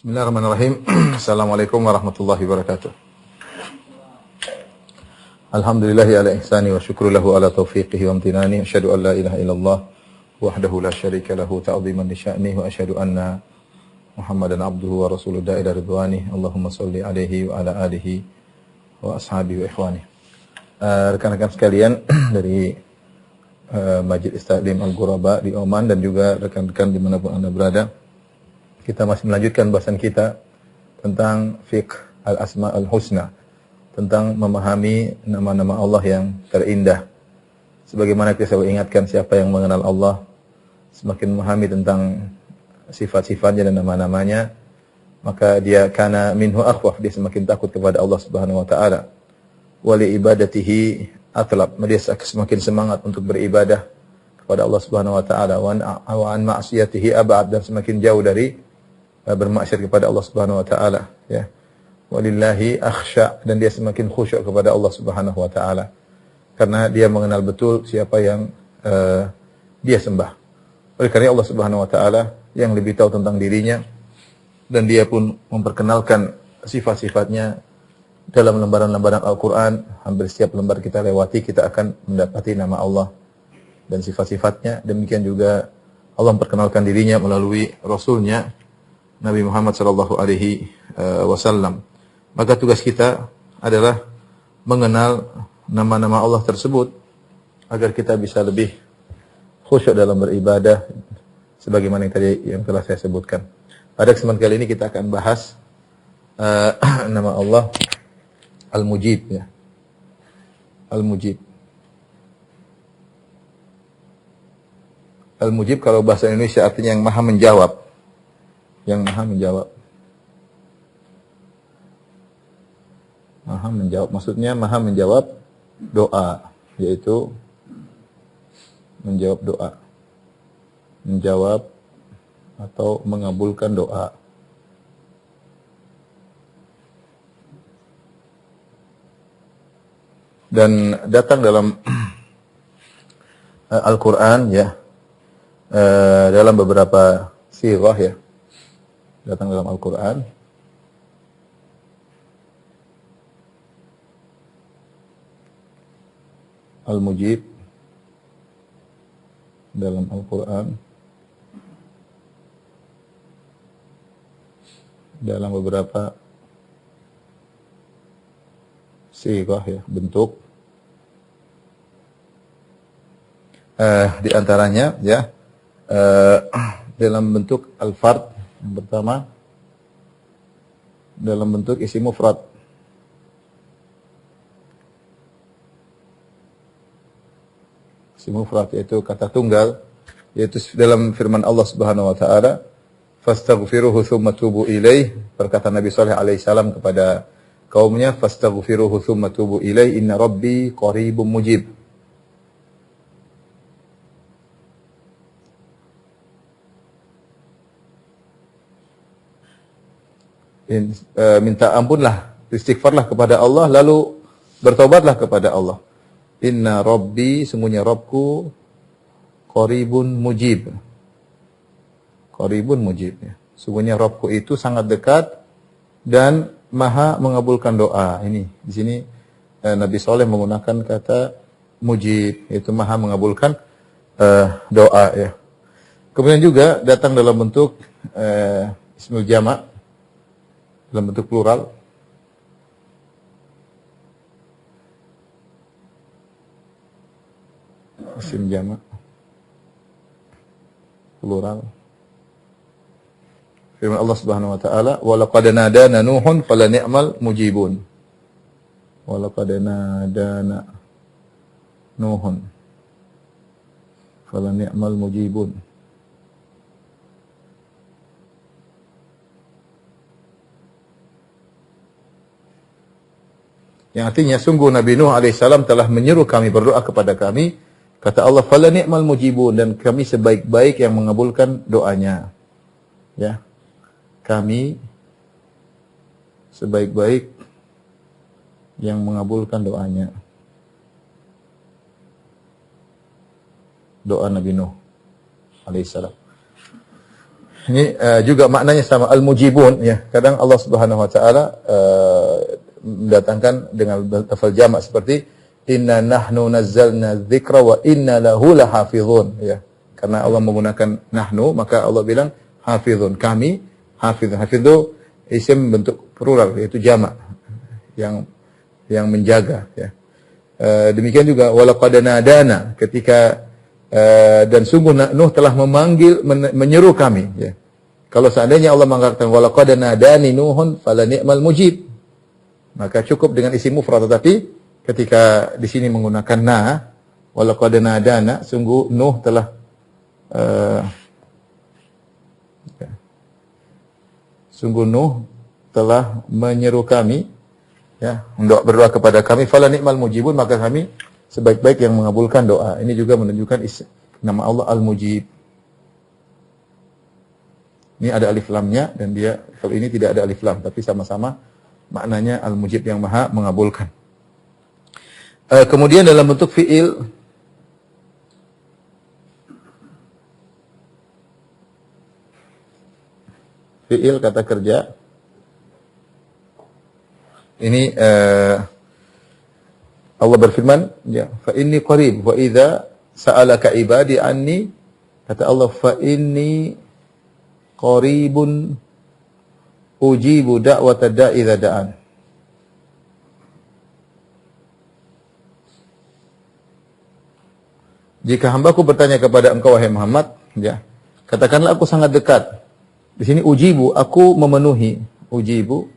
Bismillahirrahmanirrahim. Assalamualaikum warahmatullahi wabarakatuh. Alhamdulillahi ala ihsani wa syukru lahu ala taufiqihi wa amtinani. Asyhadu an la ilaha illallah wahdahu la syarika lahu ta'ziman li sya'nihi wa asyhadu anna Muhammadan abduhu wa rasuluhu ila ridwani. Allahumma shalli alaihi wa ala alihi wa ashabihi wa ikhwani. Rekan-rekan sekalian dari Majelis Taklim Al-Ghuraba di Oman dan juga rekan-rekan dimanapun Anda berada, kita masih melanjutkan bahasan kita tentang fiqh al-asma al-husna, tentang memahami nama-nama Allah yang terindah. Sebagaimana kita selalu ingatkan, siapa yang mengenal Allah, semakin memahami tentang sifat-sifatnya dan nama-namanya, maka dia kana minhu akhwaf, dia semakin takut kepada Allah Subhanahu wa taala. Wa li ibadatihi atlab, dia semakin semangat untuk beribadah kepada Allah Subhanahu wa taala. Wa an ma'siyatihi ab'ad, dan semakin jauh dari bermaksiat kepada Allah Subhanahu wa taala, ya. Walillahi akhsha, dan dia semakin khusyuk kepada Allah Subhanahu wa taala karena dia mengenal betul siapa yang dia sembah. Oleh karena Allah Subhanahu wa taala yang lebih tahu tentang dirinya, dan dia pun memperkenalkan sifat-sifatnya dalam lembaran-lembaran Al-Qur'an. Hampir setiap lembar kita lewati, kita akan mendapati nama Allah dan sifat-sifatnya. Demikian juga Allah memperkenalkan dirinya melalui Rasulnya Nabi Muhammad sallallahu alaihi wasallam. Maka tugas kita adalah mengenal nama-nama Allah tersebut agar kita bisa lebih khusyuk dalam beribadah sebagaimana yang telah saya sebutkan. Pada kesempatan kali ini kita akan bahas nama Allah Al-Mujib, ya. Al-Mujib. Al-Mujib kalau bahasa Indonesia artinya yang Maha menjawab. Yang Maha menjawab. Maha menjawab, maksudnya Maha menjawab doa, yaitu menjawab doa. Menjawab atau mengabulkan doa. Dan datang dalam Al-Qur'an, ya, dalam beberapa sirah, ya. Datang dalam Al-Qur'an. Al-Mujib dalam Al-Qur'an dalam beberapa sirah, ya, bentuk. Di antaranya, ya, dalam bentuk al-fard. Yang pertama, dalam bentuk isi mufrad. Isi mufrad yaitu kata tunggal, yaitu dalam firman Allah Subhanahu wa taala, fastaghfiruhu tsumma tubu ilaih, perkataan Nabi Shalih alaihi salam kepada kaumnya, fastaghfiruhu tsumma tubu ilaih inna rabbi qaribum mujib. Minta ampunlah, istighfarlah kepada Allah, lalu bertobatlah kepada Allah. Inna rabbi, sungguhnya Rabbku, qaribun mujib. Qaribun mujib, ya. Sungguhnya Rabbku itu sangat dekat dan Maha mengabulkan doa. Ini di sini Nabi Saleh menggunakan kata mujib, yaitu Maha mengabulkan doa, ya. Kemudian juga datang dalam bentuk ismul jama', dalam bentuk plural. Isim jama' plural. Firman Allah Subhanahu wa taala, "Wa laqad nadana Nuhun fala ni'mal mujibun." Wa laqad nadana Nuhun fala ni'mal mujibun. Yang artinya, sungguh Nabi Nuh alaihissalam telah menyeru kami berdoa kepada kami. Kata Allah, fala ni'mal mujibun, dan kami sebaik-baik yang mengabulkan doanya. Ya. Kami sebaik-baik yang mengabulkan doanya. Doa Nabi Nuh alaihissalam. Ini juga maknanya sama, al-mujibun ya. Kadang Allah Subhanahu wa taala mendatangkan dengan lafal jamak seperti inna nahnu nazzalna dzikra wa inna lahu lahafizun ya. Karena Allah menggunakan nahnu, maka Allah bilang hafizun, kami hafizun. Hafiz itu isim bentuk plural, yaitu jamak yang menjaga ya. Demikian juga walaqad nadana, ketika dan sungguh Nuh telah memanggil, menyeru kami ya. Kalau seandainya Allah mengatakan walaqad nadani nuhun fala ni'mal mujib, maka cukup dengan isim mufrad. Tetapi ketika di sini menggunakan na, walaqad nadana, sungguh Nuh telah sungguh Nuh telah menyeru kami ya, untuk berdoa kepada kami, fala ni'mal mujibun, maka kami sebaik-baik yang mengabulkan doa. Ini juga menunjukkan nama Allah Al-Mujib. Ini ada alif lamnya, dan dia kalau ini tidak ada alif lam, tapi sama-sama maknanya Al-Mujib yang maha mengabulkan. Kemudian dalam bentuk fi'il, fi'il kata kerja, ini Allah berfirman, ya, fa inni qarib wa idza sa'alaka ibadi anni, kata Allah, fa inni qaribun ujibu da'wata da'i idza da'an. Jika hambaku bertanya kepada engkau wahai Muhammad, ya, katakanlah aku sangat dekat. Di sini ujibu, aku memenuhi, ujibu,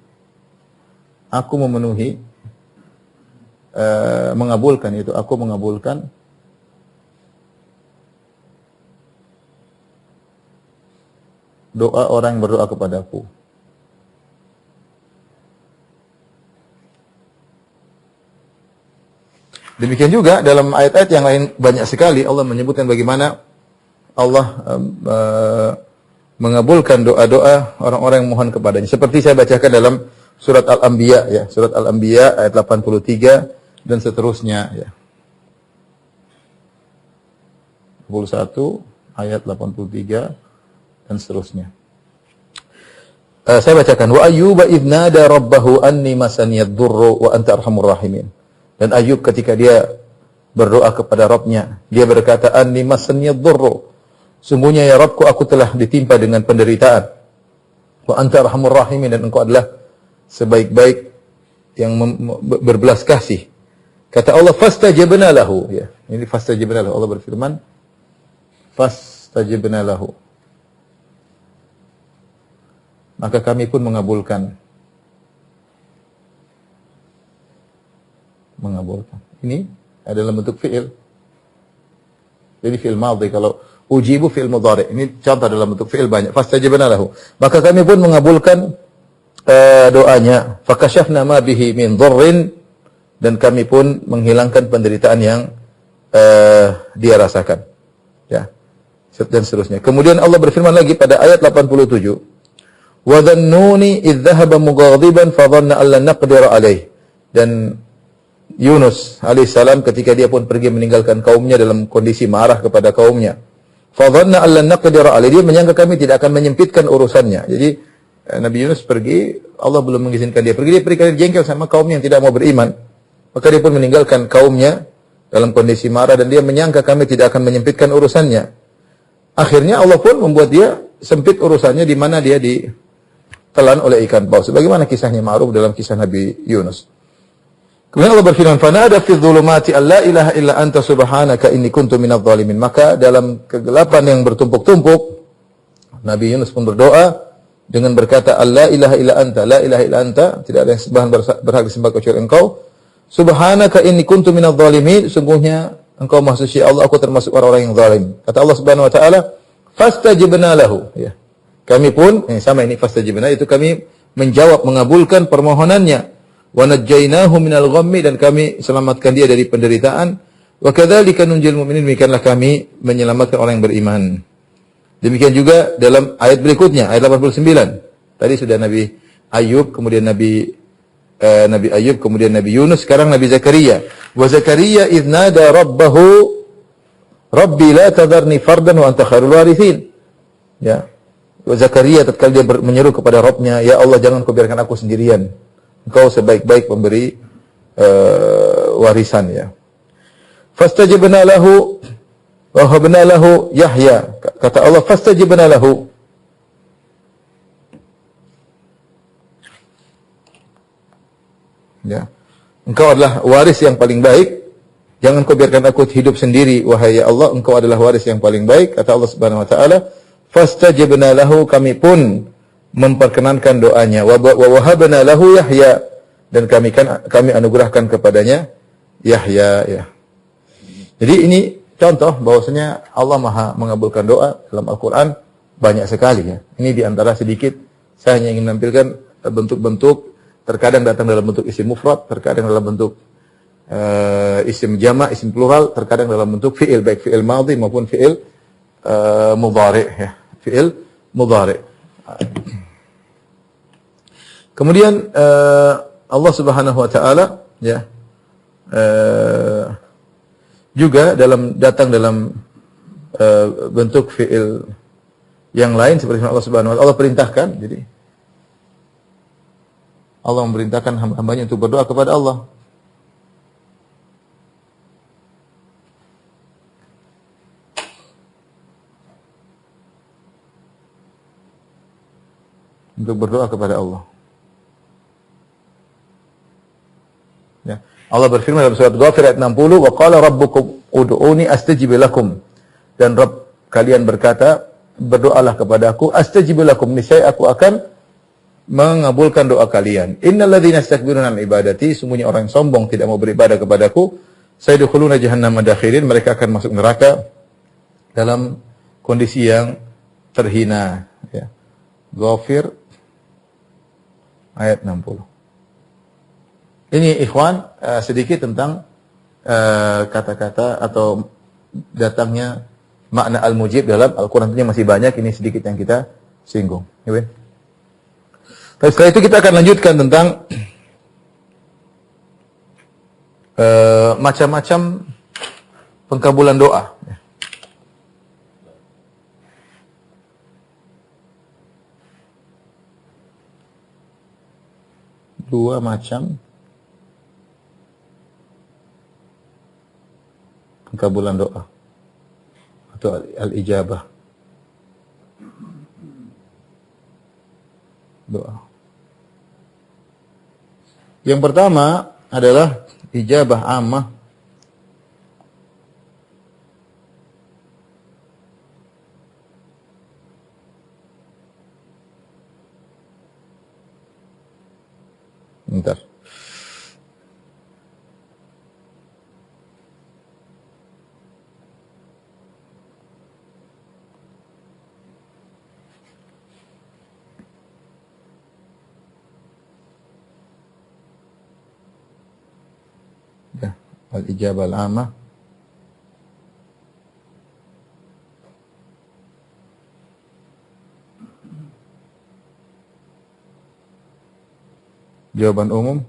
aku memenuhi, mengabulkan, itu aku mengabulkan doa orang yang berdoa kepadaku. Demikian juga dalam ayat-ayat yang lain banyak sekali Allah menyebutkan bagaimana Allah mengabulkan doa-doa orang-orang yang mohon kepadanya. Seperti saya bacakan dalam surat Al-Anbiya ya, surat Al-Anbiya ayat 83 dan seterusnya ya. 21 ayat 83 dan seterusnya. Saya bacakan, wa ayyuba idh nada rabbahu anni masaniyad durru wa anta arhamur rahimin. Dan Ayub ketika dia berdoa kepada Rabbnya, dia berkata, anni masaniyad durru, sungguhnya ya Rabbku, aku telah ditimpa dengan penderitaan. Wa anta arhamur rahimin, dan engkau adalah sebaik-baik yang berbelas kasih. Kata Allah, fastajabna lahu ya. Ini fastajabna lahu, Allah berfirman, fastajabna lahu, maka kami pun mengabulkan. Ini adalah bentuk fi'il. Jadi fi'il madhi. Kalau ujibu fi'il mudhari. Ini contoh dalam bentuk fi'il banyak. Fastajabna lahu, maka kami pun mengabulkan doanya. Fakashafna ma bihi min dhurrin, dan kami pun menghilangkan penderitaan yang dia rasakan. Ya. Dan seterusnya. Kemudian Allah berfirman lagi pada ayat 87. Wa dhannuni idh dhahaba mughadiban fa dhanna an lan naqdir alaih. Dan Yunus alaihissalam ketika dia pun pergi meninggalkan kaumnya dalam kondisi marah kepada kaumnya. Fa dhanna an lan naqdir alaih. Dia menyangka kami tidak akan menyempitkan urusannya. Jadi Nabi Yunus pergi, Allah belum mengizinkan dia pergi. Dia pergi karena jengkel sama kaumnya yang tidak mau beriman. Maka dia pun meninggalkan kaumnya dalam kondisi marah, dan dia menyangka kami tidak akan menyempitkan urusannya. Akhirnya Allah pun membuat dia sempit urusannya, di mana dia ditelan oleh ikan paus. Sebagaimana kisahnya ma'ruf dalam kisah Nabi Yunus. Kemudian Allah berfirman, "Fanada fi dhulumati alla ilaha illa anta subhanaka inni kuntu minadh dhalimin." Maka dalam kegelapan yang bertumpuk-tumpuk, Nabi Yunus pun berdoa dengan berkata, "Alla ilaha illa anta, la ilaha illa anta." Tidak ada yang sembahan berhak disembah kecuali Engkau. Subhanaka inni kuntu minadh dhalimin. Sungguhnya Engkau Maha Suci Allah, aku termasuk orang-orang yang zalim. Kata Allah Subhanahu wa taala, "Fastajibna lahu." Ya. Kami pun sama ini fastajibna, itu kami menjawab, mengabulkan permohonannya. Wa najjaynahu minal ghammi, dan kami selamatkan dia dari penderitaan. Wa kadzalika nunjil mu'minin, demikianlah kami menyelamatkan orang yang beriman. Demikian juga dalam ayat berikutnya, ayat 89. Tadi sudah Nabi Ayub, kemudian Nabi Ayub, kemudian Nabi Yunus, sekarang Nabi Zakaria. Wa Zakaria idh nada rabbahu, Rabbi la tadharni fardan wa anta khairul warithin. Ya. Zakaria tatkala dia menyeru kepada Rabbnya, ya Allah jangan kau biarkan aku sendirian. Engkau sebaik-baik pemberi warisan ya. Fastajibna lahu wa habna lahu Yahya. Kata Allah, fastajibna lahu. Ya. Engkau adalah waris yang paling baik. Jangan kau biarkan aku hidup sendiri, wahai ya Allah, engkau adalah waris yang paling baik. Kata Allah Subhanahu wa taala, fastajibna lahu, kami pun memperkenankan doanya. Wa wahabna lahu Yahya, dan kami anugerahkan kepadanya Yahya ya. Jadi ini contoh bahwasanya Allah Maha mengabulkan doa dalam Al-Qur'an banyak sekali ya. Ini di antara sedikit saya hanya ingin menampilkan bentuk-bentuk, terkadang datang dalam bentuk isim mufrad, terkadang dalam bentuk isim jama', isim plural, terkadang dalam bentuk fi'il, baik fi'il madhi maupun fi'il mudhari' ya. Fi'il mudhari'. Kemudian Allah Subhanahu wa taala ya juga datang dalam bentuk fi'il yang lain seperti Allah Subhanahu wa taala. Allah perintahkan, jadi Allah memerintahkan hamba-hambanya untuk berdoa kepada Allah. Untuk berdoa kepada Allah. Ya. Allah berfirman dalam surat Ghafir ayat 60, "Wa qala rabbukum ud'uni astajib lakum." Dan Rabb kalian berkata, berdoalah kepadaku, astajib lakum, niscaya aku akan mengabulkan doa kalian. Innal ladzina yastakbiruna an ibadati, sungguhnya orang yang sombong tidak mau beribadah kepadaku, sayadkhuluna jahannama dakhirin, mereka akan masuk neraka dalam kondisi yang terhina ya. Ghafir ayat 60. Ini ikhwan sedikit tentang kata-kata atau datangnya makna al-mujib dalam Al-Qur'an. Tentunya masih banyak, ini sedikit yang kita singgung. Ya, tapi setelah itu kita akan lanjutkan tentang macam-macam pengkabulan doa. Dua macam pengkabulan doa atau al-ijabah doa. Yang pertama adalah ijabah ammah. Bentar. Ya, al-ijabah al-ammah. Jawaban umum.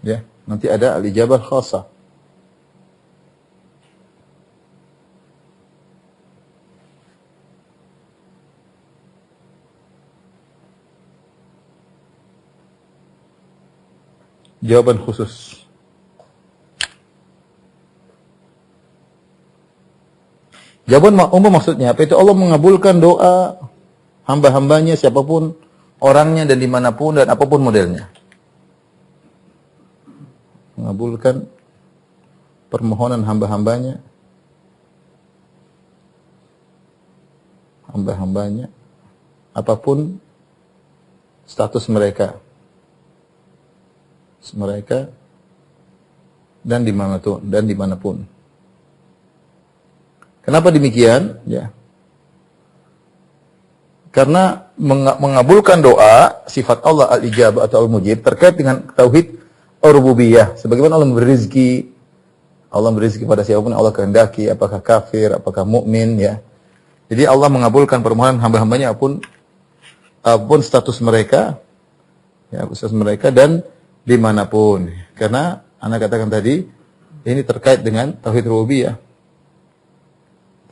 Ya, nanti ada al-ijabah khassah. Jawaban khusus. Jawaban umum maksudnya apa? Itu Allah mengabulkan doa hamba-hambanya siapapun orangnya dan dimanapun dan apapun modelnya. Mengabulkan permohonan hamba-hambanya. Hamba-hambanya. Apapun status mereka. Mereka dan dimanapun. Kenapa demikian? Ya. Karena mengabulkan doa sifat Allah al-ijabah atau al-mujib terkait dengan tauhid rububiyah. Sebagaimana Allah memberi rezeki pada siapapun Allah kehendaki, apakah kafir, apakah mukmin ya. Jadi Allah mengabulkan permohonan hamba-hambanya apapun status mereka, ya, status mereka dan dimanapun. Karena Anda katakan tadi ini terkait dengan tauhid rububiyah.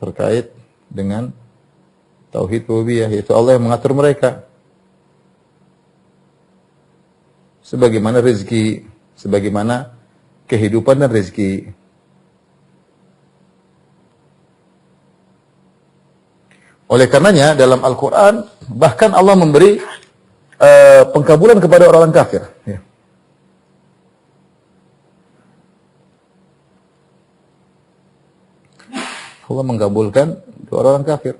Terkait dengan Tauhid rububiyah, yaitu Allah yang mengatur mereka. Sebagaimana rezeki, sebagaimana kehidupan dan rezeki. Oleh karenanya dalam Al-Quran bahkan Allah memberi pengkabulan kepada orang kafir. Ya. Allah mengabulkan orang kafir.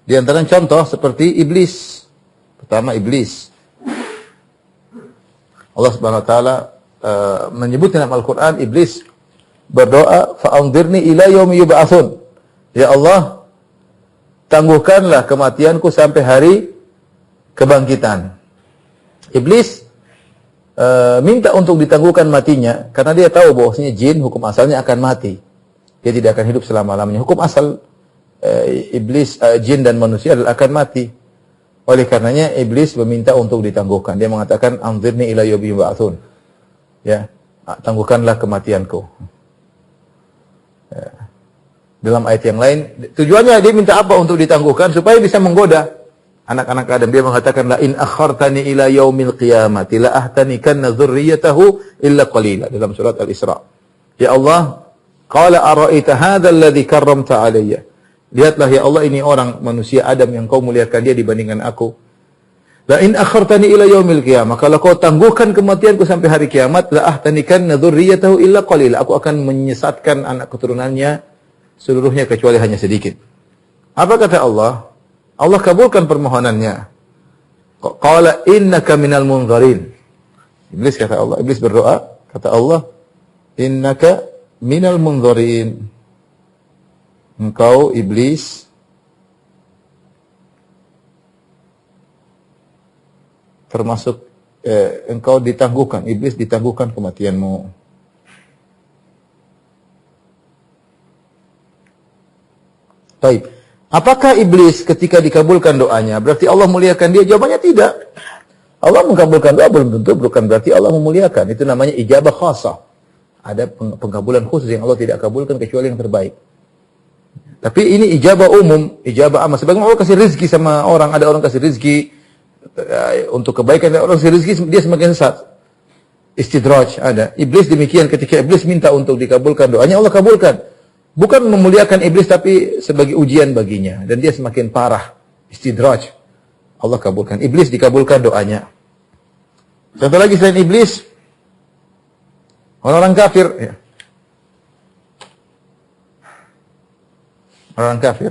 Di antara contoh seperti iblis. Pertama iblis. Allah Subhanahu wa taala menyebut dalam Al-Qur'an iblis berdoa fa'anzirni ila yaumi yub'atsun. Ya Allah, tangguhkanlah kematianku sampai hari kebangkitan. Iblis minta untuk ditangguhkan matinya karena dia tahu bahwasanya jin hukum asalnya akan mati. Dia tidak akan hidup selama-lamanya. Hukum asal iblis, jin dan manusia adalah akan mati. Oleh karenanya iblis meminta untuk ditangguhkan. Dia mengatakan anzirni ila yaumi yub'atsun. Ya, tangguhkanlah kematianku. Ya. Dalam ayat yang lain, tujuannya dia minta apa untuk ditangguhkan supaya bisa menggoda anak-anak Adam. Dia mengatakan la in akhartani ila yaumil qiyamati la ahtanikanna dzurriyyatahu illa qalila dalam surat Al-Isra. Ya Allah, qala ara'aita hadzal ladzi karramta alayya. Lihatlah ya Allah, ini orang manusia Adam yang kau muliakan dia dibandingkan aku. La in akhartani ila yaumil qiyamah, kalau kau tangguhkan kematianku sampai hari kiamat, la ahtanikanna dzurriyyatahu illa qalila. Aku akan menyesatkan anak keturunannya seluruhnya kecuali hanya sedikit. Apa kata Allah? Allah kabulkan permohonannya. Qala innaka minal munzarin. Iblis kata Allah, iblis berdoa, kata Allah, innaka minal munzarin. Engkau iblis termasuk engkau ditangguhkan, iblis ditangguhkan kematianmu. Baik. Apakah iblis ketika dikabulkan doanya berarti Allah muliakan dia? Jawabannya tidak. Allah mengabulkan doa belum tentu bukan berarti Allah memuliakan. Itu namanya ijabah khasah. Ada pengkabulan khusus yang Allah tidak kabulkan kecuali yang terbaik. Tapi ini ijabah umum, ijabah amat. Sebagaimana Allah kasih rezeki sama orang, ada orang kasih rezeki untuk kebaikan, ada orang kasih rezeki dia semakin sesat. Istidraj ada. Iblis demikian, ketika iblis minta untuk dikabulkan doanya, Allah kabulkan. Bukan memuliakan iblis tapi sebagai ujian baginya dan dia semakin parah. Istidraj. Allah kabulkan. Iblis dikabulkan doanya. Contoh lagi selain iblis, orang-orang kafir. Ya. Orang kafir.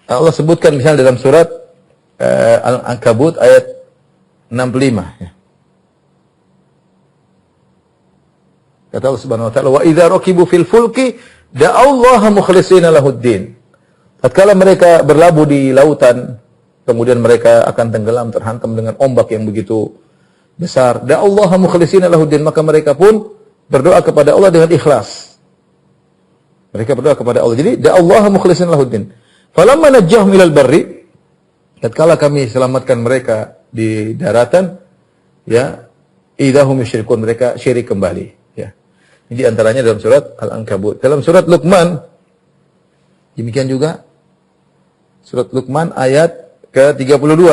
Allah sebutkan misalnya dalam surat Al-Ankabut ayat 65. Ya. Kata Allah Subhanahu wa taala, "Wa idza rakibu fil fulki da'allaha mukhlishina lahuddin." Tatkala mereka berlabuh di lautan, kemudian mereka akan tenggelam terhantam dengan ombak yang begitu besar, da'allaha mukhlishina lahuddin, maka mereka pun berdoa kepada Allah dengan ikhlas. Mereka berdoa kepada Allah. Jadi da'allaha mukhlishina lahuddin. Falamma najjahum ilal barri, tatkala kami selamatkan mereka di daratan, ya, idahum yusyrikun, mereka syirik kembali. Ini antaranya dalam surat Al-Ankabut. Dalam surat Luqman, demikian juga. Surat Luqman ayat ke-32.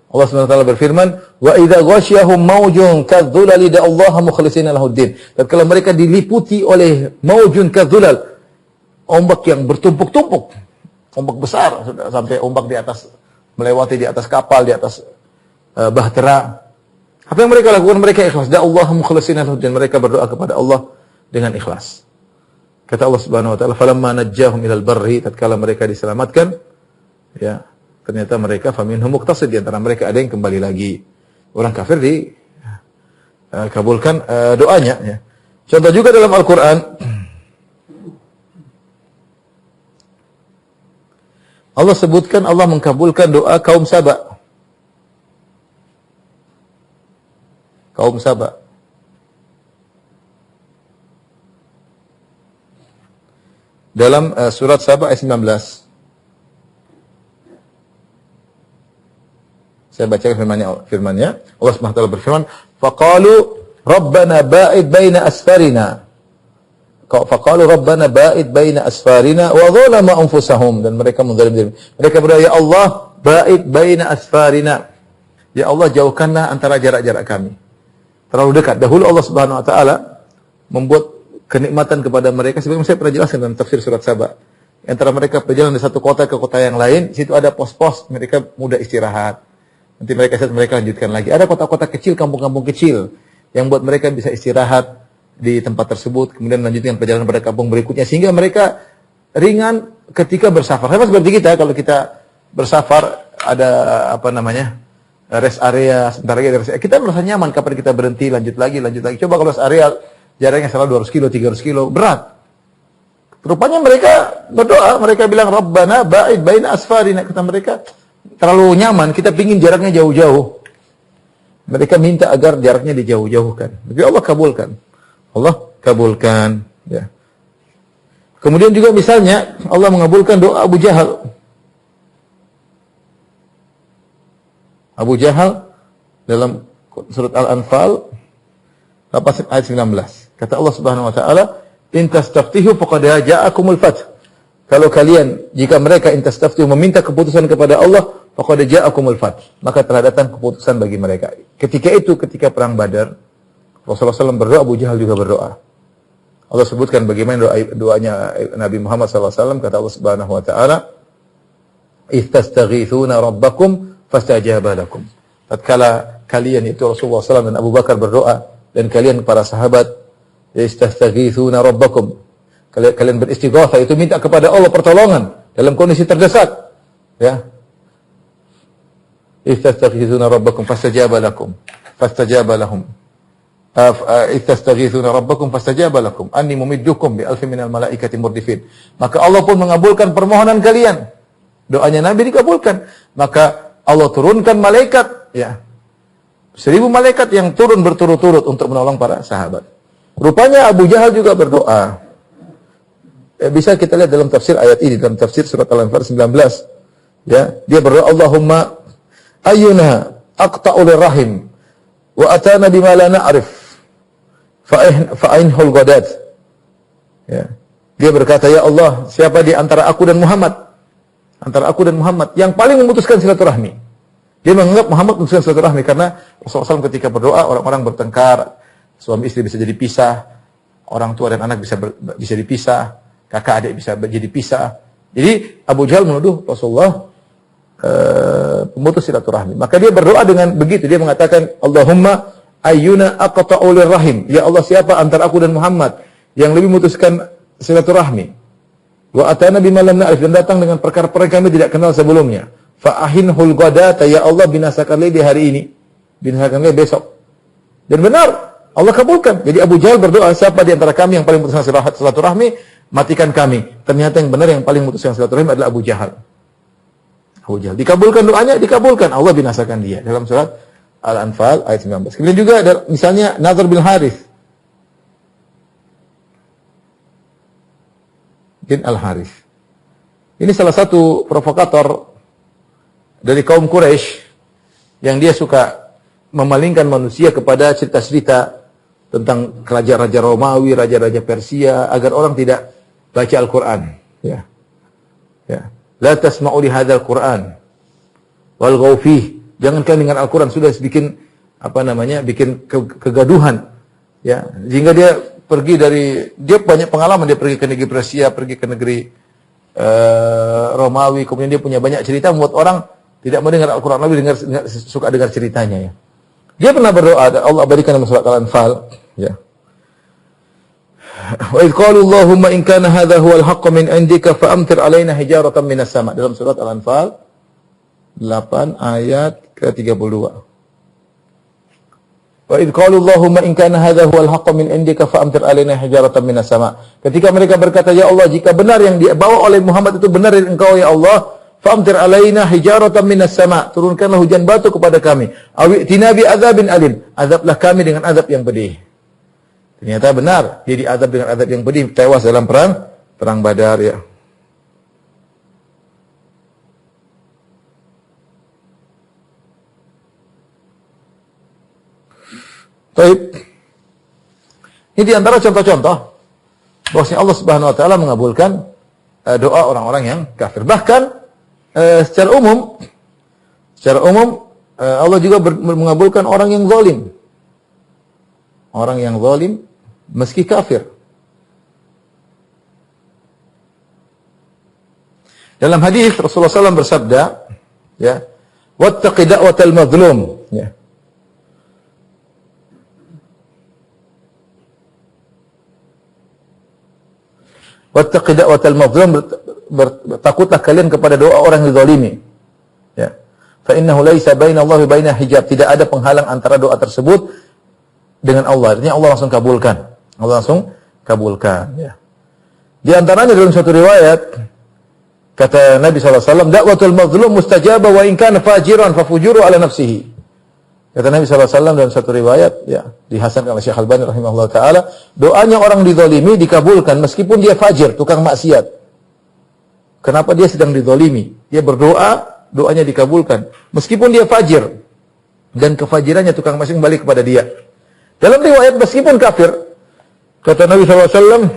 Allah SWT berfirman, "Wa idza ghasyahum maujun kadzulali da'allaha mukhlishina lahuddin." Tatkala mereka diliputi oleh maujun kadzulal, ombak yang bertumpuk-tumpuk. Ombak besar, sampai ombak di atas, melewati di atas kapal, di atas bahtera. Apa yang mereka lakukan? Mereka ikhlas. Da'allaha mukhlishina lahuddin. Mereka berdoa kepada Allah dengan ikhlas. Kata Allah Subhanahu wa taala, "Falamma najjahum ilal barri", tatkala mereka diselamatkan, ya, ternyata mereka faminhum muqtasid, di antara mereka ada yang kembali lagi. Orang kafir dikabulkan doanya, ya. Contoh juga dalam Al-Qur'an, Allah sebutkan Allah mengkabulkan doa kaum Saba. Kaum Saba. Dalam surat Saba ayat 19. Saya bacakan firman-Nya. Allah Subhanahu wa taala berfirman, "Faqalu Rabbana ba'id baina asfarina." Faqalu Rabbana ba'id baina asfarina wa dzalama anfusahum, dan mereka menzalim diri. Mereka berdoa, "Ya Allah, ba'id baina asfarina." Ya Allah, jauhkanlah antara jarak-jarak kami. Terlalu dekat. Dahulu Allah Subhanahu wa taala membuat kenikmatan kepada mereka, sebagaimana saya pernah jelaskan dalam tafsir surat Saba. Antara mereka perjalanan dari satu kota ke kota yang lain, situ ada pos-pos, mereka mudah istirahat. Nanti mereka lanjutkan lagi. Ada kota-kota kecil, kampung-kampung kecil yang buat mereka bisa istirahat di tempat tersebut, kemudian lanjutkan perjalanan pada kampung berikutnya, sehingga mereka ringan ketika bersafar. Sama seperti kita, kalau kita bersafar ada rest area, sebentar lagi ada rest area. Kita merasa nyaman kapan kita berhenti, lanjut lagi. Coba kalau rest area jaraknya salah 200 kilo, 300 kilo, berat. Rupanya mereka berdoa, mereka bilang, Rabbana ba'id baina asfarina. Kata mereka, terlalu nyaman, kita pingin jaraknya jauh-jauh. Mereka minta agar jaraknya dijauh-jauhkan. Tapi Allah kabulkan. Ya. Kemudian juga misalnya, Allah mengabulkan doa Abu Jahal. Abu Jahal dalam surat Al-Anfal, ayat 19. Kata Allah Subhanahu wa taala, "In tastaftihu faqad ja'akumul fath." Kalau kalian, jika mereka in tastaftihu meminta keputusan kepada Allah, faqad ja'akumul fath, maka telah datang keputusan bagi mereka. Ketika perang Badar, Rasulullah SAW berdoa, Abu Jahal juga berdoa. Allah sebutkan bagaimana doanya Nabi Muhammad SAW, kata Allah Subhanahu wa taala, "Istastaghithuna rabbakum fastajaba lakum." Tatkala kalian, itu Rasulullah SAW dan Abu Bakar berdoa, dan kalian para sahabat, istastaghithuna rabbakum, kalian beristighatsah, itu minta kepada Allah pertolongan dalam kondisi terdesak, ya. Istastaghithuna rabbakum fastajaba lakum istastaghithuna rabbakum fastajaba lakum anni mumiddukum bi alfin minal malaikati murdifin. Maka Allah pun mengabulkan permohonan kalian. Doanya Nabi dikabulkan. Maka Allah turunkan malaikat, ya. 1000 malaikat yang turun berturut-turut untuk menolong para sahabat. Rupanya Abu Jahal juga berdoa. Bisa kita lihat dalam tafsir ayat ini, dalam tafsir surat Al-Anfal 19. Ya, dia berdoa, Allahumma ayyuna aqta'ul rahim wa atana bima la na'rif fa'inhul ghadat. Ya. Dia berkata, ya Allah, siapa di antara aku dan Muhammad? Antara aku dan Muhammad yang paling memutuskan silaturahmi. Dia menganggap Muhammad memutuskan silaturahmi karena Rasulullah SAW ketika berdoa, orang-orang bertengkar, suami istri bisa jadi pisah, orang tua dan anak bisa dipisah, kakak adik bisa jadi pisah. Jadi Abu Jahal menuduh Rasulullah pemutus silaturahmi. Maka dia berdoa dengan begitu. Dia mengatakan, Allahumma ayyuna aqta'ul rahim. Ya Allah, siapa antara aku dan Muhammad yang lebih memutuskan silaturahmi? Wa atana bima lam na'rif, dan datang dengan perkara-perkara kami tidak kenal sebelumnya. Fa'ahinhul ghadata, ya Allah, binasakanlah dia hari ini, binasakanlah besok. Dan benar, Allah kabulkan. Jadi Abu Jahal berdoa, siapa di antara kami yang paling memutuskan silaturahmi, matikan kami. Ternyata yang benar yang paling memutuskan silaturahmi adalah Abu Jahal. Abu Jahal. Dikabulkan doanya, dikabulkan. Allah binasakan dia. Dalam surat Al-Anfal ayat 19. Kemudian juga ada misalnya Nadhr bin Harith bin Al-Harith. Ini salah satu provokator dari kaum Quraisy yang dia suka memalingkan manusia kepada cerita-cerita tentang raja-raja Romawi, raja-raja Persia, agar orang tidak baca Al-Quran. Ya. Ya. La tasma'u li hadzal Qur'an wal ghaw fihi. Jangan kalian dengan Al-Quran, sudah bikin bikin kegaduhan. Ya, sehingga dia banyak pengalaman, dia pergi ke negeri Persia, pergi ke negeri Romawi, kemudian dia punya banyak cerita membuat orang tidak mau dengar Al-Quran, lebih suka dengar ceritanya, ya. Dia pernah berdoa, Allah berikan dalam surat Al-Anfal, ya. Wa idh qalu Allahumma in kana hadha huwal haqqu min indika fa'amtir 'alaina hijaratan minas sama'. Dalam surat Al-Anfal 8 ayat ke-32. Wa idh qalu Allahumma in kana hadha huwal haqqu min indika fa'amtir 'alaina hijaratan minas sama'. Ketika mereka berkata, ya Allah, jika benar yang dibawa oleh Muhammad itu benar dari Engkau, ya Allah, fa'amtir 'alaina hijaratan minas sama'. Turunkanlah hujan batu kepada kami. Awi'tina bi adzabin alim. Azablah kami dengan azab yang pedih. Ternyata benar, dia diazab dengan azab yang pedih, tewas dalam perang Badar, ya. Baik. Ini di antara contoh-contoh bahwasanya Allah Subhanahu wa taala mengabulkan doa orang-orang yang kafir. Bahkan secara umum Allah juga mengabulkan orang yang zalim. Orang yang zalim meski kafir. Dalam hadis Rasulullah SAW bersabda, ya, wattaqi da'watal mazlum, ya. Wattaqi da'watal mazlum, takutlah kalian kepada doa orang yang zalimi. Ya. Fa innahu laisa bainallahi wa baina hijab, tidak ada penghalang antara doa tersebut dengan Allah. Artinya Allah langsung kabulkan. Allah langsung kabulkan, ya. Di antaranya dalam suatu riwayat kata Nabi SAW, da'watul mazlum mustajabah wa in kana fajiran fafujuru ala nafsihi. Kata Nabi SAW dalam satu riwayat, ya, dihasankan oleh Syekh Al-Albani rahimahullah ta'ala, doanya orang dizalimi dikabulkan meskipun dia fajir, tukang maksiat. Kenapa dia sedang dizalimi? Dia berdoa, doanya dikabulkan. Meskipun dia fajir, dan kefajirannya tukang maksiat kembali kepada dia. Dalam riwayat meskipun kafir, kata Nabi SAW,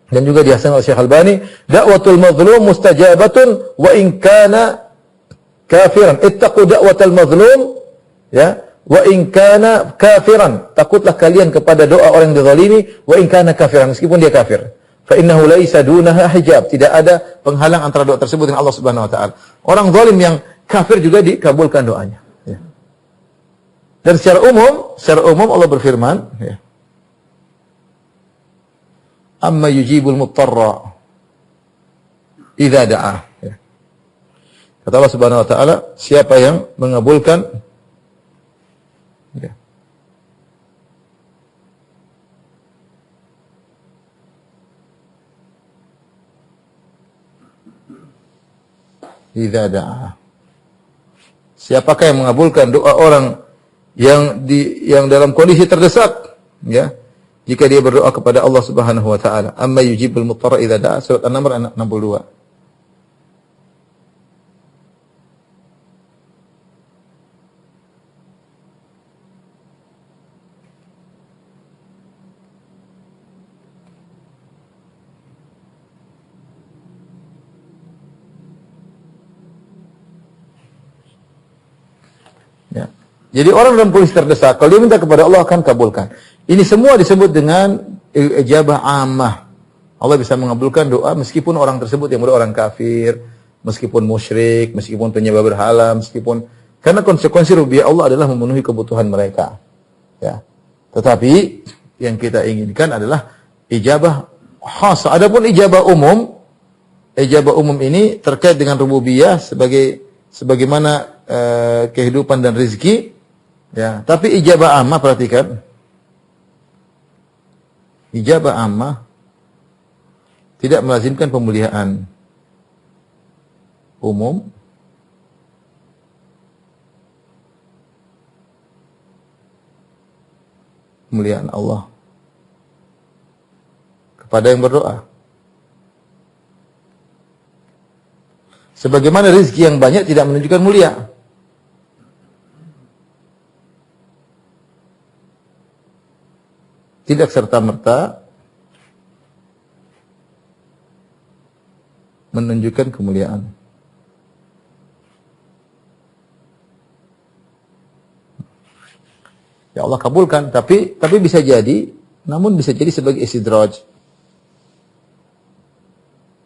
dan juga dihasankan oleh Syekh Al-Albani, da'watul mazlum mustajabatun wa in kana kafiran. Ittaqu da'watal mazlum, ya, wa in kana kafiran. Takutlah kalian kepada doa orang yang dizalimi wa in kana kafiran, meskipun dia kafir. Fa innahu laisa dunaha hijab. Tidak ada penghalang antara doa tersebut dengan Allah Subhanahu wa taala. Orang zalim yang kafir juga dikabulkan doanya, ya. Dan secara umum Allah berfirman, ya, amma yujibul muttarra idza da'a, ya. Kata Allah Subhanahu wa taala, siapa yang mengabulkan, ya, idza da'a. Siapakah yang mengabulkan doa orang yang dalam kondisi terdesak, ya, jika dia berdoa kepada Allah Subhanahu wa taala. Amma yujibul muttarra idza da'a, surat An-Naml 62. Ya. Jadi orang dalam kondisi terdesak, kalau dia minta kepada Allah akan kabulkan. Ini semua disebut dengan ijabah ammah. Allah bisa mengabulkan doa meskipun orang tersebut yang berdoa orang kafir, meskipun musyrik, meskipun penyembah berhala, meskipun, karena konsekuensi rububiyah Allah adalah memenuhi kebutuhan mereka. Ya. Tetapi yang kita inginkan adalah ijabah khas. Adapun ijabah umum ini terkait dengan rububiyah sebagaimana kehidupan dan rezeki, ya. Tapi ijabah ammah, perhatikan, ijabah ammah tidak melazimkan pemuliaan umum, pemuliaan Allah kepada yang berdoa. Sebagaimana rezeki yang banyak tidak menunjukkan mulia. Tidak serta-merta menunjukkan kemuliaan. Ya Allah kabulkan, tapi bisa jadi, namun bisa jadi sebagai istidraj.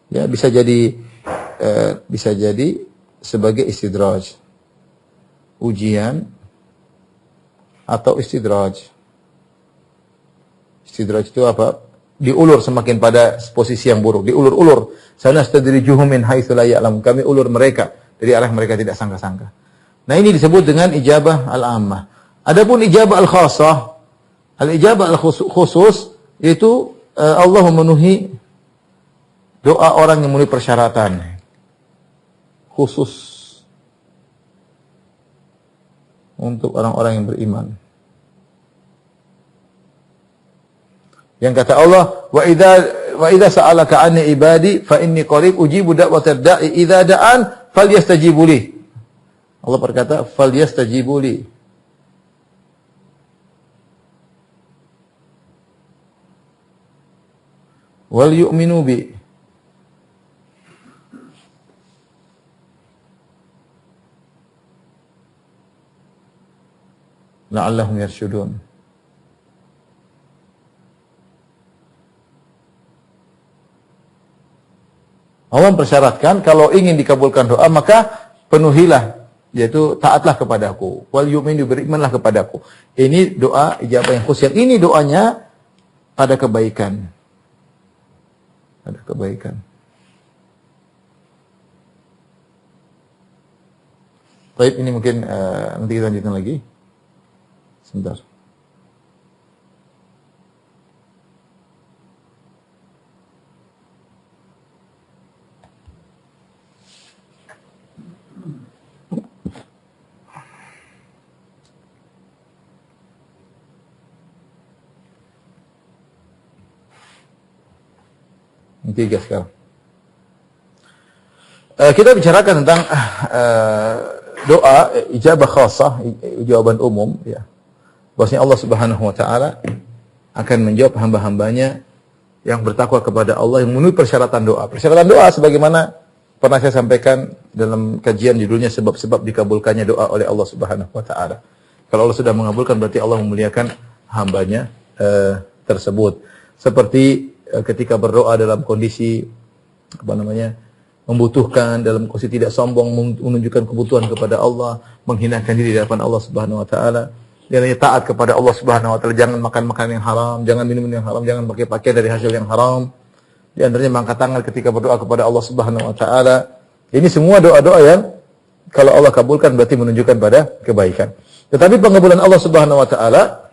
Ya, bisa jadi sebagai istidraj, ujian atau istidraj. Istidraj itu apa? Diulur semakin pada posisi yang buruk, diulur-ulur. Sanastadrijuhum min haitsu la ya'lamun. Kami ulur mereka dari arah mereka tidak sangka-sangka. Nah, ini disebut dengan ijabah al-ammah. Adapun ijabah al-khassah, al-ijabah al-khusus, yaitu Allah memenuhi doa orang yang memenuhi persyaratan khusus untuk orang-orang yang beriman. Yang kata Allah, wa idza sa'alaka 'anni ibadi fa inni qarib ujibu da'watad da'i idza da'an falyastajibu li. Allah berkata falyastajibu li. wal yu'minu bi. La'allahum yarsyudun. Allah mempersyaratkan kalau ingin dikabulkan doa maka penuhilah, yaitu taatlah kepadaku. Wal yu'minu, berimanlah kepadaku. Ini doa ijabah yang khusus. Ini doanya ada kebaikan. Ada kebaikan. Baik, ini mungkin nanti kita lanjutkan lagi. Sebentar. Tiga sekarang. Kita bicarakan tentang doa ijabah khasah, jawaban umum, ya. Bahwasanya Allah Subhanahu wa taala akan menjawab hamba-hambanya yang bertakwa kepada Allah, yang memenuhi persyaratan doa. Persyaratan doa sebagaimana pernah saya sampaikan dalam kajian judulnya sebab-sebab dikabulkannya doa oleh Allah Subhanahu wa taala. Kalau Allah sudah mengabulkan berarti Allah memuliakan hambanya tersebut. Seperti ketika berdoa dalam kondisi membutuhkan, dalam kondisi tidak sombong, menunjukkan kebutuhan kepada Allah, menghinakan diri di hadapan Allah Subhanahu wa taala. Dia taat kepada Allah Subhanahu wa taala, jangan makan makanan yang haram, jangan minum yang haram, jangan pakai pakaian dari hasil yang haram. Di antaranya mengangkat tangan ketika berdoa kepada Allah Subhanahu wa taala. Ini semua doa-doa yang kalau Allah kabulkan berarti menunjukkan pada kebaikan. Tetapi pengabulan Allah Subhanahu wa taala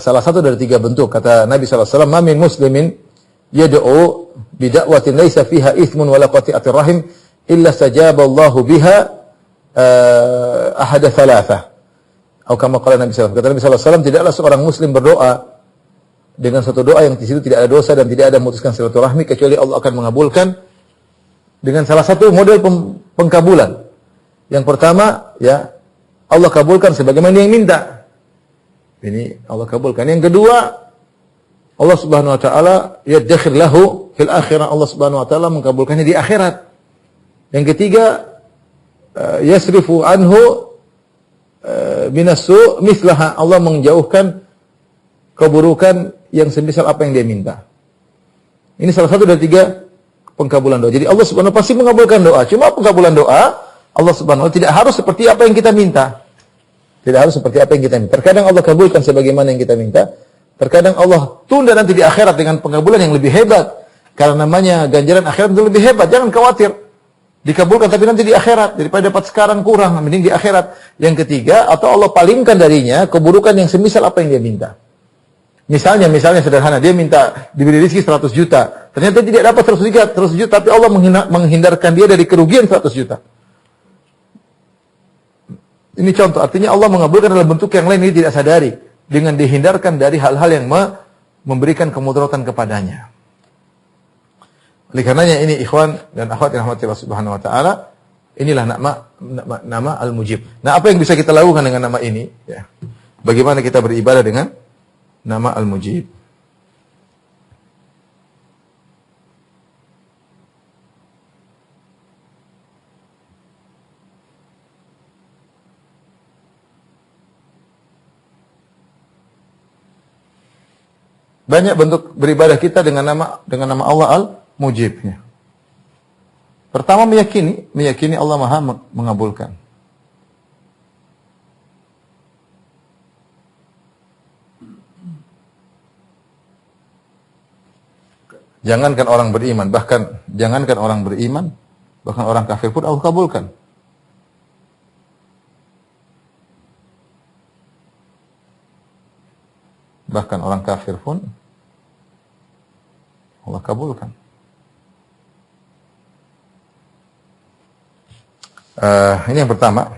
salah satu dari tiga bentuk. Kata Nabi sallallahu alaihi wasallam, "Ma min muslimin yad'u bi da'watin laysa fiha ithmun wala qati'atir rahim illa sajaba Allahu biha ahada thalatha." Atau kama qala Nabi sallallahu alaihi wasallam. Kata Nabi sallallahu alaihi wasallam, tidaklah seorang muslim berdoa dengan satu doa yang di situ tidak ada dosa dan tidak ada memutuskan silaturahmi kecuali Allah akan mengabulkan dengan salah satu model pengkabulan. Yang pertama, ya, Allah kabulkan sebagaimana yang minta. Ini Allah kabulkan. Yang kedua, Allah Subhanahu wa taala yadkhir lahu fil akhirah. Allah Subhanahu wa taala mengkabulkannya di akhirat. Yang ketiga, yasrifu anhu binasu mislaha. Allah menjauhkan keburukan yang semisal apa yang dia minta. Ini salah satu dari tiga pengkabulan doa. Jadi Allah Subhanahu wa taala pasti mengabulkan doa. Cuma pengkabulan doa Allah Subhanahu wa taala tidak harus seperti apa yang kita minta. Tidak harus seperti apa yang kita minta. Terkadang Allah kabulkan sebagaimana yang kita minta. Terkadang Allah tunda nanti di akhirat dengan pengabulan yang lebih hebat. Karena namanya ganjaran akhirat itu lebih hebat. Jangan khawatir. Dikabulkan tapi nanti di akhirat. Daripada dapat sekarang kurang. Mending di akhirat. Yang ketiga, atau Allah palingkan darinya keburukan yang semisal apa yang dia minta. Misalnya sederhana. Dia minta diberi rezeki 100 juta. Ternyata tidak dapat 100 juta. Tapi Allah menghindarkan dia dari kerugian 100 juta. Ini contoh, artinya Allah mengabulkan dalam bentuk yang lain, ini tidak sadari. Dengan dihindarkan dari hal-hal yang memberikan kemudaratan kepadanya. Oleh karenanya ini ikhwan dan akhwat yang rahmati Allah Subhanahu wa taala, inilah nama Al-Mujib. Nah, apa yang bisa kita lakukan dengan nama ini? Ya. Bagaimana kita beribadah dengan nama Al-Mujib? Banyak bentuk beribadah kita dengan nama Allah Al-Mujib. Pertama meyakini Allah Maha mengabulkan. Jangankan orang beriman, bahkan orang kafir pun Allah kabulkan. Bahkan orang kafir pun Allah kabulkan. Ini yang pertama.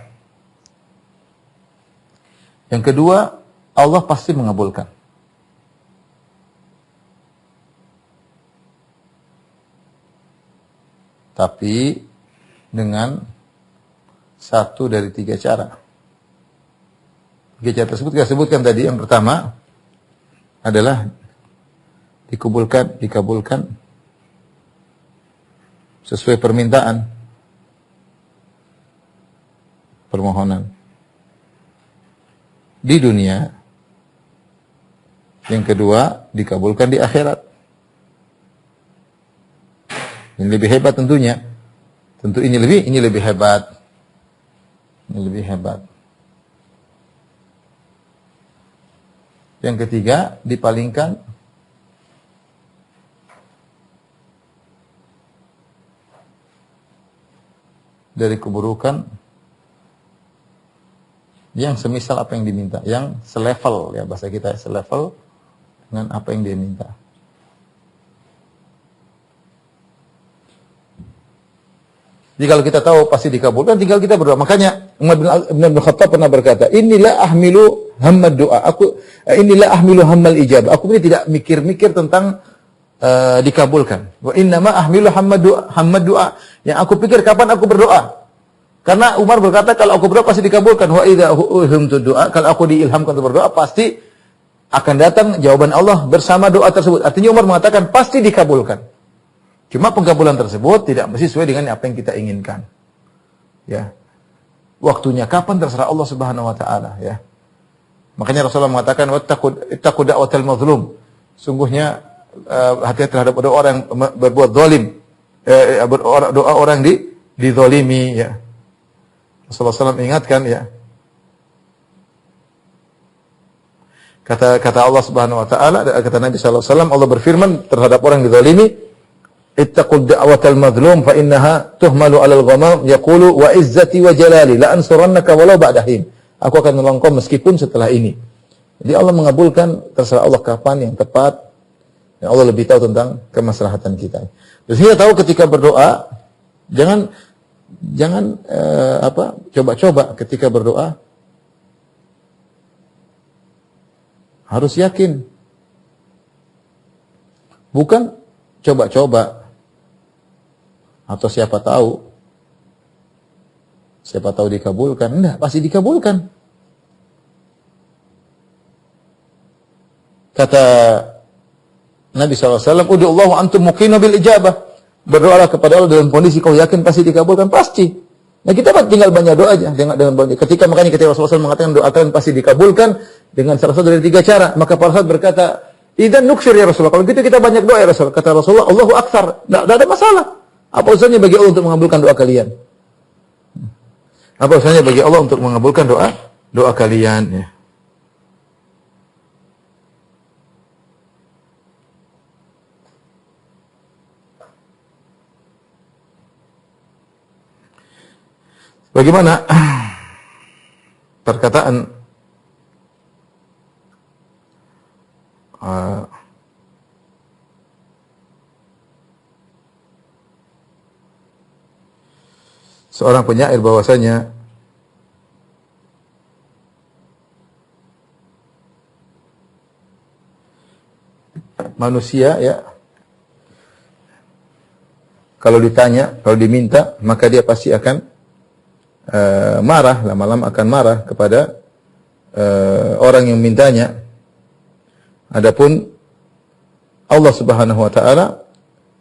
Yang kedua, Allah pasti mengabulkan. Tapi dengan satu dari tiga cara. Tiga cara tersebut kita sebutkan tadi. Yang pertama, adalah dikabulkan sesuai permohonan di dunia. Yang kedua, dikabulkan di akhirat. Ini lebih hebat tentunya. Tentu ini lebih hebat. Ini lebih hebat. Yang ketiga, dipalingkan dari keburukan yang semisal apa yang diminta, yang selevel, ya bahasa kita selevel dengan apa yang dia minta. Jadi kalau kita tahu pasti dikabulkan, tinggal kita berdoa. Makanya Umar bin Khattab pernah berkata, inilah ahmilu hammad doa. Inilah ahmilu hammal ijab. Aku ini tidak mikir-mikir tentang dikabulkan. Wa innama ahmilu hammad doa. Yang aku pikir kapan aku berdoa. Karena Umar berkata kalau aku berdoa pasti dikabulkan. Wa idza ulhimtu doa, kalau aku diilhamkan untuk berdoa pasti akan datang jawaban Allah bersama doa tersebut. Artinya Umar mengatakan pasti dikabulkan. Cuma pengkabulan tersebut tidak mesti sesuai dengan apa yang kita inginkan. Ya. Waktunya kapan terserah Allah Subhanahu wa taala, ya. Makanya Rasulullah mengatakan wattaqu da'watal mazlum. Sungguhnya hati-hati terhadap doa orang yang berbuat zalim. Doa orang dizalimi, ya. Rasulullah SAW mengingatkan, ya. Kata Allah Subhanahu wa taala, kata Nabi sallallahu alaihi wasallam, Allah berfirman terhadap orang yang dizalimi, ittaqud da'watal madlum fa innaha tuhmalu 'alal ghamam yaqulu wa izzati wa jalali la ansurannaka walau ba'dahin. Aku akan menolong kau meskipun setelah ini. Jadi Allah mengabulkan, terserah Allah kapan yang tepat. Dan Allah lebih tahu tentang kemaslahatan kita. Terus kita tahu ketika berdoa jangan coba-coba ketika berdoa. Harus yakin. Bukan coba-coba. Atau siapa tahu dikabulkan. Enggak, pasti dikabulkan. Kata Nabi SAW, Udu'allahu antum muqinu bil ijabah. Berdoalah kepada Allah dalam kondisi kau yakin pasti dikabulkan. Pasti. Nah kita tinggal banyak doa aja. Makanya ketika Rasulullah SAW mengatakan doa kalian pasti dikabulkan dengan salah satu dari 3 cara. Maka para sahabat berkata, idzan nuksir ya Rasulullah. Kalau gitu kita banyak doa ya Rasulullah. Kata Rasulullah, Allahu aktsar. Tidak ada masalah. Apa urusannya bagi Allah untuk mengabulkan doa kalian? Apa urusannya bagi Allah untuk mengabulkan doa kalian? Ya. Bagaimana perkataan seorang penyair bahwasanya manusia, ya, kalau ditanya, kalau diminta, maka dia pasti akan marah, lama-lama akan marah kepada orang yang mintanya. Adapun Allah Subhanahu wa taala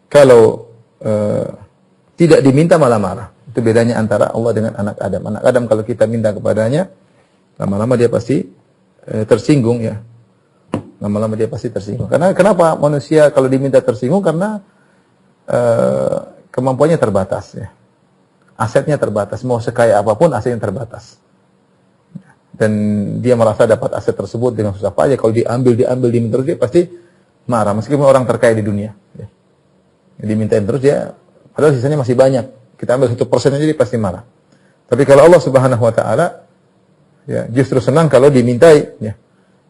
kalau tidak diminta malah marah. Itu bedanya antara Allah dengan anak Adam. Anak Adam kalau kita minta kepadanya, lama-lama dia pasti tersinggung, ya. Lama-lama dia pasti tersinggung. Karena kenapa manusia kalau diminta tersinggung? Karena kemampuannya terbatas, ya. Asetnya terbatas. Mau sekaya apapun asetnya terbatas. Dan dia merasa dapat aset tersebut dengan susah payah. Kalau diminta terus dia pasti marah. Meskipun orang terkaya di dunia, ya. Dimintain terus dia, padahal sisanya masih banyak. Kita ambil 1% aja dia pasti marah. Tapi kalau Allah Subhanahu wa taala, ya, justru senang kalau dimintai, ya.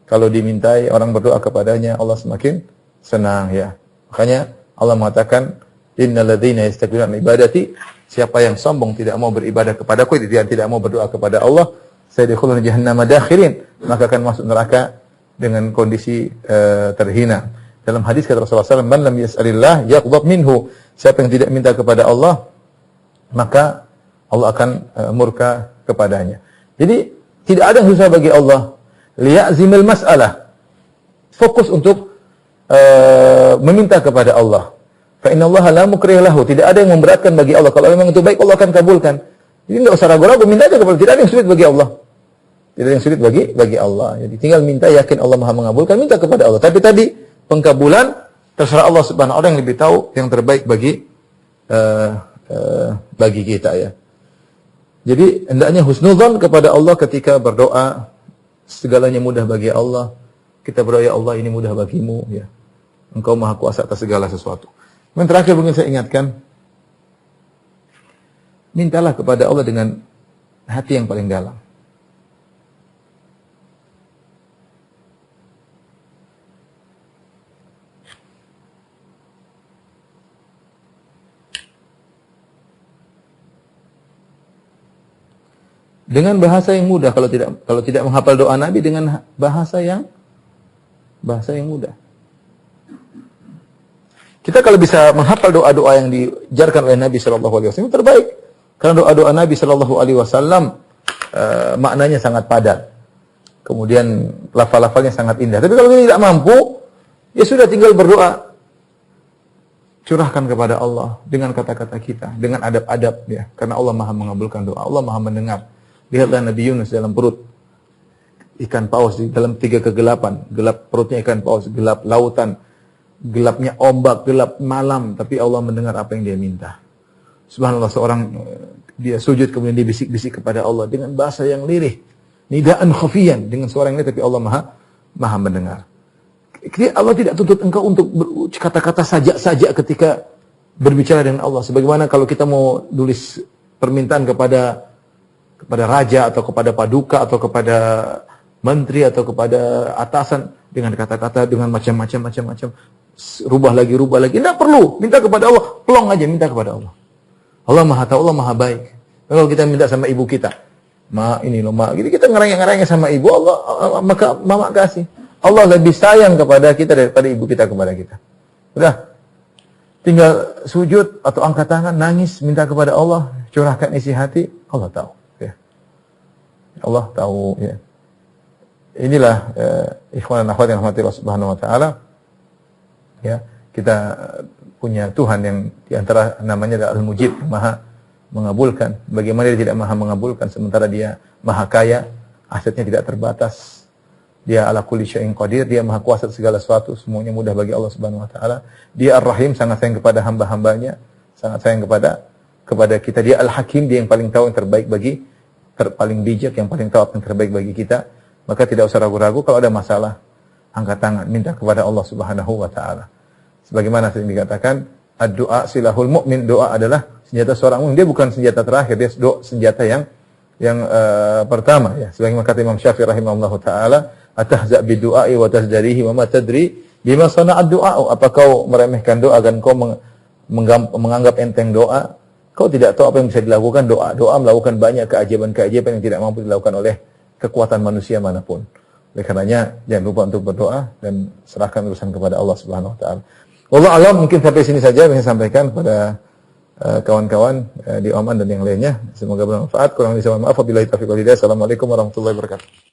Kalau dimintai orang berdoa kepadanya, Allah semakin senang, ya. Makanya Allah mengatakan, innal ladzina yastakbiruna an ibadati, siapa yang sombong tidak mau beribadah kepadaku, dia tidak mau berdoa kepada Allah, sayadkhuluna jahannama dakhirin, maka akan masuk neraka dengan kondisi terhina. Dalam hadis kata Rasulullah SAW, man lam yas'alillah yaghdab minhu, siapa yang tidak minta kepada Allah, maka Allah akan murka kepadanya. Jadi tidak ada yang susah bagi Allah. Liya'zimil mas'alah. fokus untuk meminta kepada Allah. Fa innallaha la mukriha lahu, tidak ada yang memberatkan bagi Allah. Kalau memang itu baik, Allah akan kabulkan. Jadi enggak usah ragu-ragu, minta aja kepada, tidak ada yang sulit bagi Allah. Tidak ada yang sulit bagi Allah. Jadi tinggal minta, yakin Allah Maha mengabulkan, minta kepada Allah. Tapi tadi pengkabulan terserah Allah Subhanahu wa taala yang lebih tahu yang terbaik bagi kita ya. Jadi hendaknya husnudzon kepada Allah ketika berdoa, segalanya mudah bagi Allah. Kita berdoa, ya Allah ini mudah bagimu ya. Engkau Maha Kuasa atas segala sesuatu. Yang terakhir mungkin saya ingatkan, mintalah kepada Allah dengan hati yang paling dalam. Dengan bahasa yang mudah, kalau tidak menghafal doa Nabi, dengan bahasa yang mudah. Kita kalau bisa menghafal doa-doa yang diajarkan oleh Nabi Shallallahu Alaihi Wasallam terbaik, karena doa-doa Nabi Shallallahu Alaihi Wasallam maknanya sangat padat, kemudian lafal-lafalnya sangat indah. Tapi kalau kita tidak mampu, ya sudah tinggal berdoa, curahkan kepada Allah dengan kata-kata kita, dengan adab-adab ya, karena Allah Maha mengabulkan doa, Allah Maha mendengar. Lihatlah Nabi Yunus dalam perut ikan paus, di dalam 3 kegelapan, gelap perutnya ikan paus, gelap lautan, gelapnya ombak, gelap malam, tapi Allah mendengar apa yang dia minta. Subhanallah, seorang dia sujud kemudian dia bisik-bisik kepada Allah dengan bahasa yang lirih, nidaan khafiyan, dengan suara yang lirih, tapi Allah Maha mendengar. Allah tidak tuntut engkau untuk kata-kata sajak-sajak ketika berbicara dengan Allah. Sebagaimana kalau kita mau tulis permintaan kepada raja atau kepada paduka atau kepada menteri atau kepada atasan dengan kata-kata dengan macam-macam, rubah lagi. Tidak perlu, minta kepada Allah, pelong aja minta kepada Allah. Allah Maha tahu, Allah Maha baik. Kalau kita minta sama ibu kita, ini loh gitu kita ngerengek sama ibu, Allah maka mama kasih. Allah lebih sayang kepada kita daripada ibu kita kepada kita. Udah, tinggal sujud atau angkat tangan, nangis, minta kepada Allah, curahkan isi hati, Allah tahu. Allah tahu ya. Inilah ikhwan dan akhwat yang rahmati Allah Subhanahu wa taala. Ya, kita punya Tuhan yang di antara namanya adalah Al-Mujib, Maha mengabulkan. Bagaimana dia tidak Maha mengabulkan sementara dia Maha kaya, asetnya tidak terbatas. Dia ala kulli syai'in qadir, dia Maha kuasa atas segala sesuatu, semuanya mudah bagi Allah Subhanahu wa taala. Dia Ar-Rahim, sangat sayang kepada hamba-hambanya, sangat sayang kepada kita. Dia Al-Hakim, dia yang paling tahu yang terbaik paling bijak, yang paling tahu apa yang terbaik bagi kita. Maka tidak usah ragu-ragu, kalau ada masalah, angkat tangan, minta kepada Allah Subhanahu wa taala. Sebagaimana sering dikatakan, ad-du'a silahul mu'min, doa adalah senjata seorang mukmin. Dia bukan senjata terakhir, dia senjata yang pertama ya. Sebagaimana kata Imam Syafi'i rahimahullahu taala, atahza bidu'ai wa tazdarihi wa ma tadri bima sana'ad du'a. Apa kau meremehkan doa dan kau menganggap enteng doa? Kau tidak tahu apa yang bisa dilakukan doa melakukan banyak keajaiban-keajaiban yang tidak mampu dilakukan oleh kekuatan manusia manapun. Oleh karenanya jangan lupa untuk berdoa dan serahkan urusan kepada Allah Subhanahu wa taala. Wallahu a'lam, mungkin sampai sini saja yang saya sampaikan kepada kawan-kawan di Oman dan yang lainnya. Semoga bermanfaat. Kurang lebih mohon maaf. Wabillahi taufiq wal hidayah. Assalamualaikum warahmatullahi wabarakatuh.